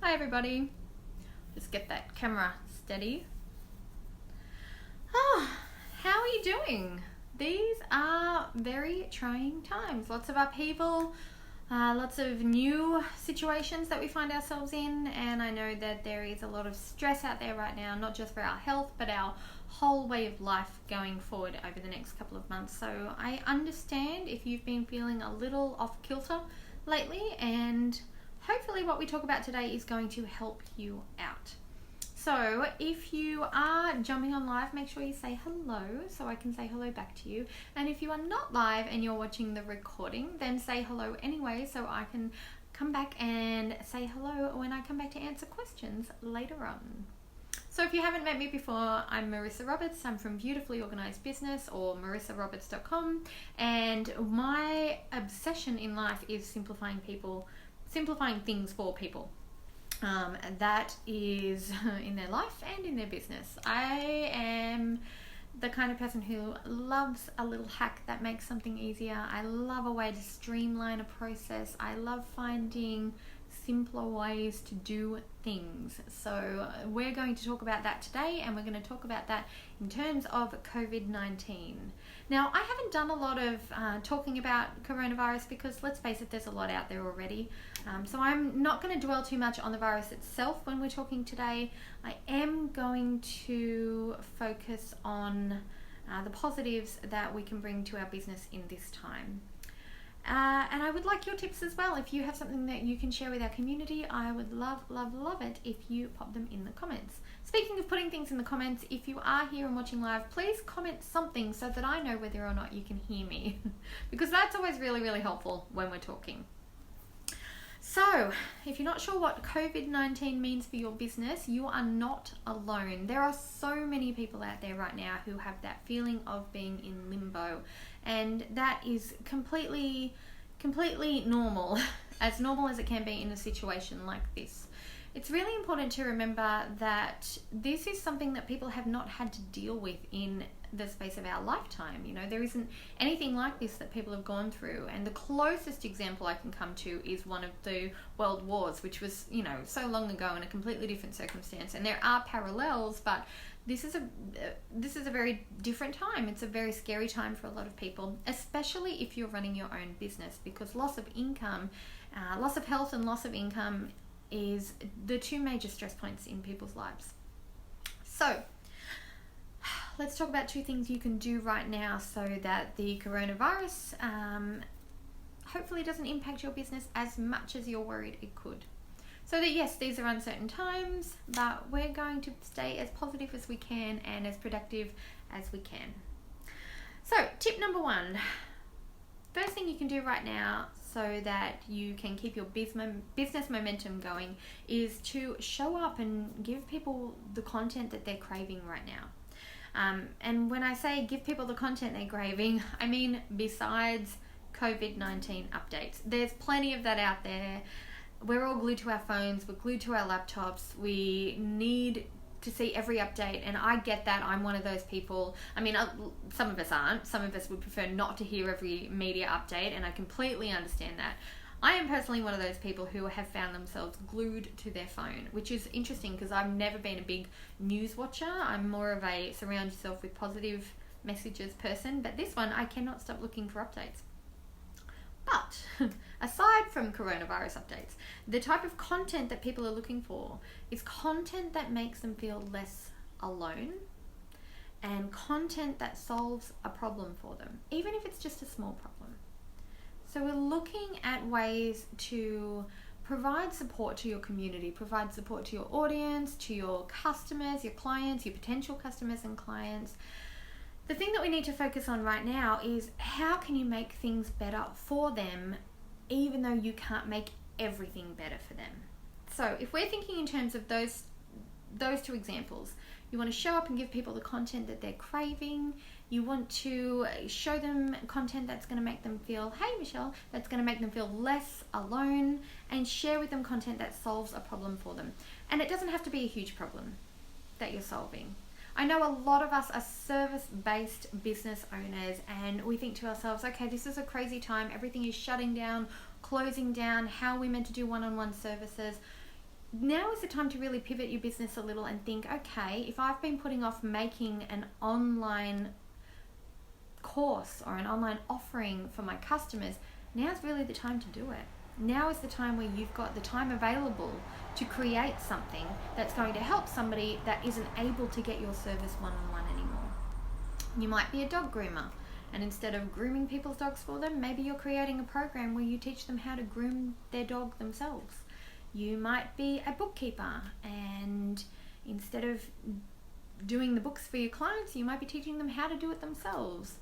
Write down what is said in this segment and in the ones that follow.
Hi everybody. Just get that camera steady. How are you doing? These are very trying times. Lots of upheaval, lots of new situations that we find ourselves in, and I know that there is a lot of stress out there right now, not just for our health, but our whole way of life going forward over the next couple of months. So I understand if you've been feeling a little off kilter lately, and hopefully what we talk about today is going to help you out. So if you are jumping on live, make sure you say hello so I can say hello back to you. And if you are not live and you're watching the recording, then say hello anyway so I can come back and say hello when I come back to answer questions later on. So if you haven't met me before, I'm Marissa Roberts. I'm from Beautifully Organized Business, or marissaroberts.com, and my obsession in life is simplifying things for people. That is in their life and in their business. I am the kind of person who loves a little hack that makes something easier. I love a way to streamline a process. I love finding simpler ways to do things. So we're going to talk about that today, and we're going to talk about that in terms of COVID-19. Now, I haven't done a lot of talking about coronavirus because, let's face it, there's a lot out there already. So I'm not going to dwell too much on the virus itself when we're talking today. I am going to focus on the positives that we can bring to our business in this time. And I would like your tips as well. If you have something that you can share with our community, I would love it if you pop them in the comments. Speaking of putting things in the comments, if you are here and watching live, please comment something so that I know whether or not you can hear me, because that's always really helpful when we're talking. So, if you're not sure what COVID-19 means for your business, you are not alone. There are so many people out there right now who have that feeling of being in limbo, and that is completely normal, as normal as it can be in a situation like this. It's really important to remember that this is something that people have not had to deal with in the space of our lifetime. You know, there isn't anything like this that people have gone through, and the closest example I can come to is one of the world wars, which was, you know, so long ago in a completely different circumstance. And there are parallels, but this is a very different time. It's a very scary time for a lot of people, especially if you're running your own business, because loss of income, loss of health and loss of income is the two major stress points in people's lives. So let's talk about two things you can do right now so that the coronavirus hopefully doesn't impact your business as much as you're worried it could. So that yes, these are uncertain times, but we're going to stay as positive as we can and as productive as we can. So tip number one, first thing you can do right now so that you can keep your business momentum going is to show up and give people the content that they're craving right now. And when I say give people the content they're craving, I mean besides COVID-19 updates. There's plenty of that out there. We're all glued to our phones, we're glued to our laptops, we need to see every update, and I get that. I'm one of those people. I mean, some of us aren't. Some of us would prefer not to hear every media update, and I completely understand that. I am personally one of those people who have found themselves glued to their phone, which is interesting because I've never been a big news watcher. I'm more of a surround yourself with positive messages person, but this one, I cannot stop looking for updates. But aside from coronavirus updates, the type of content that people are looking for is content that makes them feel less alone, and content that solves a problem for them, even if it's just a small problem. So we're looking at ways to provide support to your community, provide support to your audience, to your customers, your clients, your potential customers and clients. The thing that we need to focus on right now is how can you make things better for them, even though you can't make everything better for them. So if we're thinking in terms of those two examples, you want to show up and give people the content that they're craving. You want to show them content that's going to make them feel, hey Michelle, that's going to make them feel less alone, and share with them content that solves a problem for them. And it doesn't have to be a huge problem that you're solving. I know a lot of us are service-based business owners, and we think to ourselves, okay, this is a crazy time. Everything is shutting down, closing down. How are we meant to do one-on-one services? now is the time to really pivot your business a little and think, okay, if I've been putting off making an online course or an online offering for my customers, now's really the time to do it. Now is the time where you've got the time available to create something that's going to help somebody that isn't able to get your service one-on-one anymore. You might be a dog groomer, and instead of grooming people's dogs for them, maybe you're creating a program where you teach them how to groom their dog themselves. You might be a bookkeeper, and instead of doing the books for your clients, you might be teaching them how to do it themselves.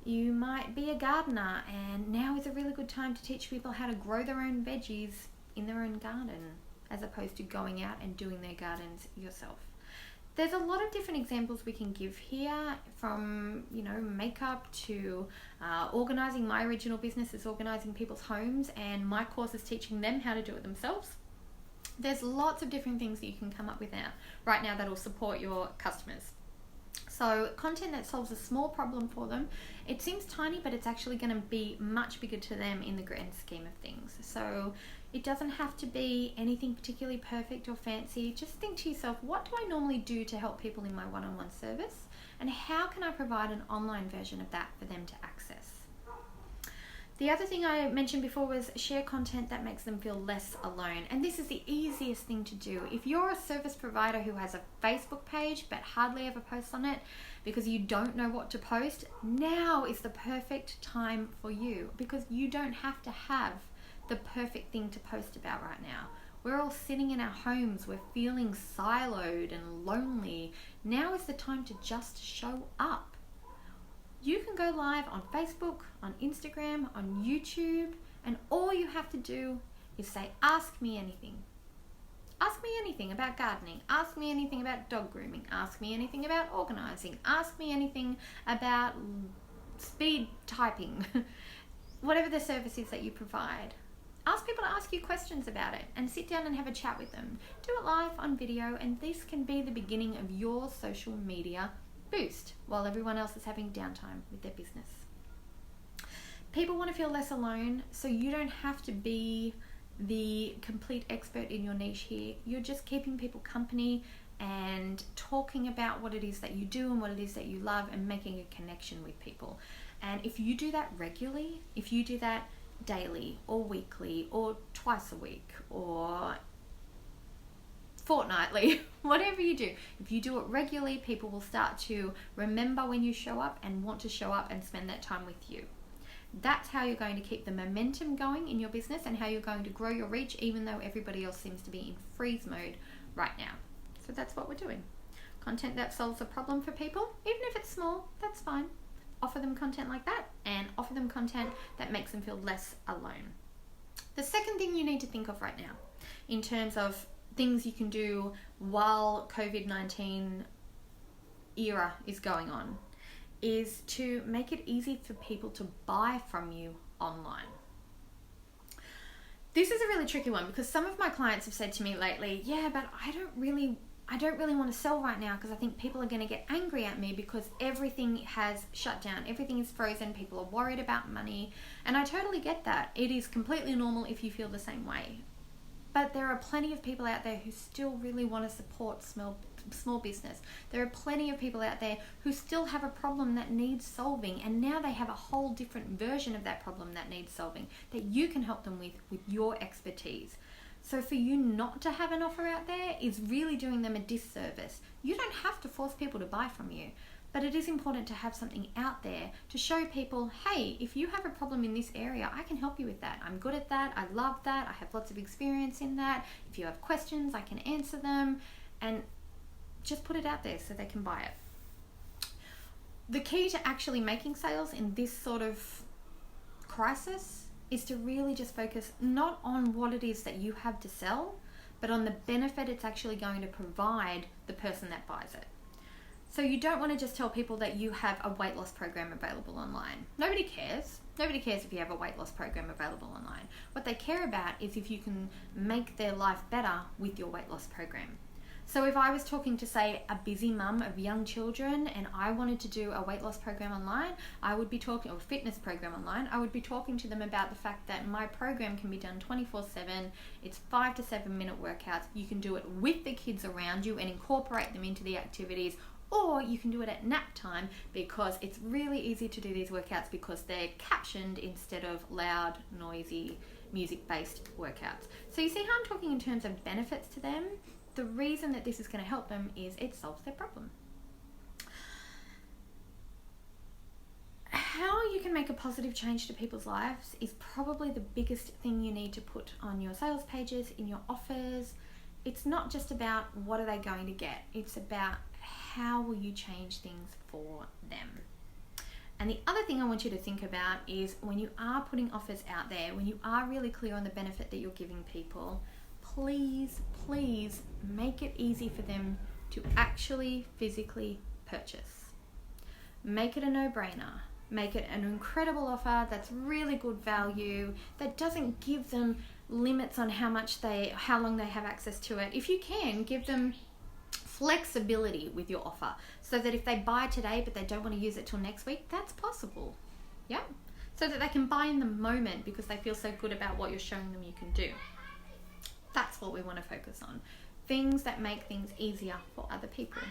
You might be a gardener, and now is a really good time to teach people how to grow their own veggies in their own garden, as opposed to going out and doing their gardens yourself. There's a lot of different examples we can give here, from makeup to organizing. My original business is organizing people's homes, and my course is teaching them how to do it themselves. There's lots of different things that you can come up with right now that will support your customers. So content that solves a small problem for them, it seems tiny, but it's actually going to be much bigger to them in the grand scheme of things. So it doesn't have to be anything particularly perfect or fancy. Just think to yourself, what do I normally do to help people in my one-on-one service? And how can I provide an online version of that for them to access? The other thing I mentioned before was share content that makes them feel less alone. And this is the easiest thing to do. If you're a service provider who has a Facebook page but hardly ever posts on it because you don't know what to post, now is the perfect time for you, because you don't have to have the perfect thing to post about right now. We're all sitting in our homes. We're feeling siloed and lonely. Now is the time to just show up. You can go live on Facebook, on Instagram, on YouTube, and all you have to do is say, ask me anything. Ask me anything about gardening. Ask me anything about dog grooming. Ask me anything about organizing. Ask me anything about speed typing. Whatever the service is that you provide. Ask people to ask you questions about it and sit down and have a chat with them. Do it live on video, and this can be the beginning of your social media boost while everyone else is having downtime with their business. People want to feel less alone, so you don't have to be the complete expert in your niche here. You're just keeping people company and talking about what it is that you do and what it is that you love, and making a connection with people. And if you do that regularly, if you do that daily or weekly or twice a week or fortnightly, whatever you do, if you do it regularly, people will start to remember when you show up and want to show up and spend that time with you. That's how you're going to keep the momentum going in your business, and how you're going to grow your reach, even though everybody else seems to be in freeze mode right now. So that's what we're doing. Content that solves a problem for people, even if it's small, that's fine. Offer them content like that, and offer them content that makes them feel less alone. The second thing you need to think of right now, in terms of things you can do while COVID-19 era is going on, is to make it easy for people to buy from you online. This is a really tricky one, because some of my clients have said to me lately, yeah, but I don't really want to sell right now because I think people are going to get angry at me because everything has shut down. Everything is frozen. People are worried about money. And I totally get that. It is completely normal if you feel the same way. But there are plenty of people out there who still really want to support small business. There are plenty of people out there who still have a problem that needs solving, and now they have a whole different version of that problem that needs solving that you can help them with your expertise. So for you not to have an offer out there is really doing them a disservice. You don't have to force people to buy from you, but it is important to have something out there to show people, hey, if you have a problem in this area, I can help you with that. I'm good at that. I love that. I have lots of experience in that. If you have questions, I can answer them, and just put it out there so they can buy it. The key to actually making sales in this sort of crisis is to really just focus not on what it is that you have to sell, but on the benefit it's actually going to provide the person that buys it. So you don't want to just tell people that you have a weight loss program available online. Nobody cares. Nobody cares if you have a weight loss program available online. What they care about is if you can make their life better with your weight loss program. So if I was talking to, say, a busy mum of young children and I wanted to do a weight loss program online, I would be talking, or a fitness program online, I would be talking to them about the fact that my program can be done 24/7. It's 5 to 7 minute workouts. You can do it with the kids around you and incorporate them into the activities, or you can do it at nap time, because it's really easy to do these workouts because they're captioned instead of loud, noisy, music-based workouts. So you see how I'm talking in terms of benefits to them? The reason that this is going to help them is it solves their problem. How you can make a positive change to people's lives is probably the biggest thing you need to put on your sales pages, in your offers. It's not just about what are they going to get. It's about how will you change things for them. And the other thing I want you to think about is when you are putting offers out there, when you are really clear on the benefit that you're giving people, please make it easy for them to actually physically purchase. Make it a no-brainer. Make it an incredible offer that's really good value, that doesn't give them limits on how long they have access to it. If you can, give them flexibility with your offer so that if they buy today but they don't want to use it till next week, that's possible. Yeah? So that they can buy in the moment because they feel so good about what you're showing them you can do. That's what we want to focus on. Things that make things easier for other people.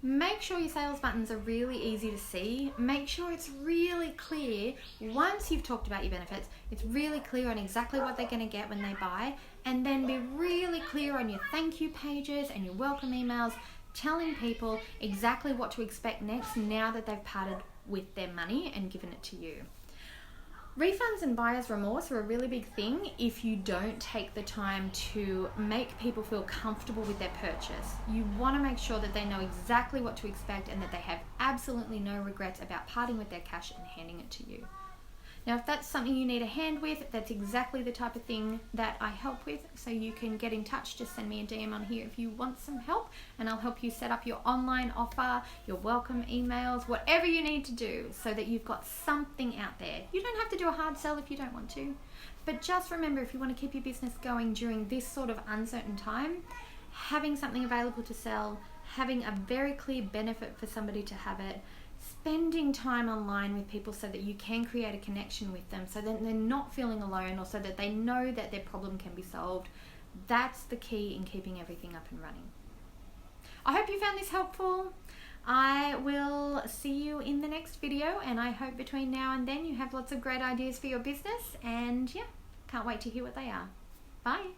Make sure your sales buttons are really easy to see. Make sure it's really clear. Once you've talked about your benefits, it's really clear on exactly what they're going to get when they buy. And then be really clear on your thank you pages and your welcome emails, telling people exactly what to expect next now that they've parted with their money and given it to you. Refunds and buyer's remorse are a really big thing if you don't take the time to make people feel comfortable with their purchase. You want to make sure that they know exactly what to expect and that they have absolutely no regrets about parting with their cash and handing it to you. Now, if that's something you need a hand with, that's exactly the type of thing that I help with. So you can get in touch, just send me a DM on here if you want some help, and I'll help you set up your online offer, your welcome emails, whatever you need to do so that you've got something out there. You don't have to do a hard sell if you don't want to, but just remember, if you want to keep your business going during this sort of uncertain time, having something available to sell, having a very clear benefit for somebody to have it, spending time online with people so that you can create a connection with them so that they're not feeling alone or so that they know that their problem can be solved. That's the key in keeping everything up and running. I hope you found this helpful. I will see you in the next video, and I hope between now and then you have lots of great ideas for your business, and yeah, can't wait to hear what they are. Bye.